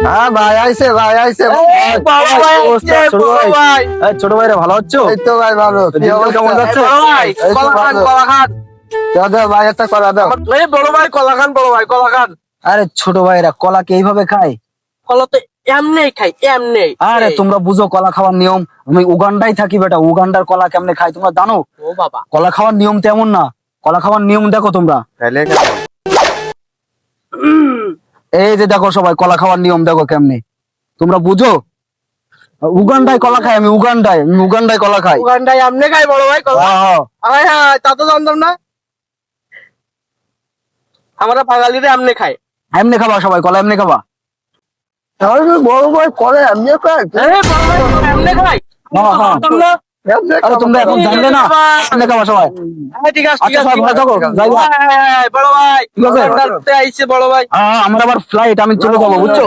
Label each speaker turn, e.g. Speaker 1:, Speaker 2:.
Speaker 1: হ্যাঁ ভাই আইছে
Speaker 2: ছোট ভাইরা ভালো হচ্ছ?
Speaker 1: এই তো ভাই ভালো। কি
Speaker 2: দিনকাল
Speaker 1: অবস্থা?
Speaker 2: কেমন যাচ্ছে?
Speaker 1: এই তো ভালো। দাও ভাই একটা কলা দাও।
Speaker 3: বড় ভাই কলা খান, বড় ভাই কলা খান।
Speaker 2: আরে ছোট ভাইরা কলা কে এইভাবে খায়?
Speaker 3: কলা তো এমনি খাই, এমনি।
Speaker 2: আরে তোমরা বুঝো কলা খাওয়ার নিয়ম? আমি উগান্ডায় থাকি বেটা, উগান্ডার কলা কেমনে খাই তোমরা জানো?
Speaker 3: ও বাবা,
Speaker 2: কলা খাওয়ার নিয়ম তেমন না, কলা খাওয়ার নিয়ম দেখো তোমরা।
Speaker 1: তাইলে কেন?
Speaker 2: এই যে দেখো সবাই কলা খাওয়ার নিয়ম দেখো কেমনে, তোমরা বুঝো? উগান্ডায় কলা খাই আমি, উগান্ডায় কলা খাই।
Speaker 3: উগান্ডায় এমনি খাই বড় ভাই কলা।
Speaker 2: হ্যাঁ,
Speaker 3: আয় হ্যাঁ, তা তো জানতাম না। আমরা বাঙালিরা এমনি খাই।
Speaker 2: এমনি খাবা সবাই, কলা এমনি খাবা।
Speaker 1: তাহলে বড় ভাই করে এমনি খায়?
Speaker 3: বড় ভাই কলা এমনি খাই।
Speaker 2: হ্যাঁ, হ্যাঁ।
Speaker 3: জানতাম না।
Speaker 1: এমনি
Speaker 2: আরে তোমরা এখন জানলে না, এমনি খাবা সবাই।
Speaker 3: ঠিক আছে, ঠিক
Speaker 2: আচ্ছা
Speaker 3: আছে,
Speaker 2: সবাই ভালো থাকো, যাই গা।
Speaker 3: বড় ভাই
Speaker 2: ঠিক আছে।
Speaker 3: উগান্ডাতে আইছে বড় ভাই।
Speaker 2: আমার আবার ফ্লাইট, আমি চলে যাবো বুঝছো?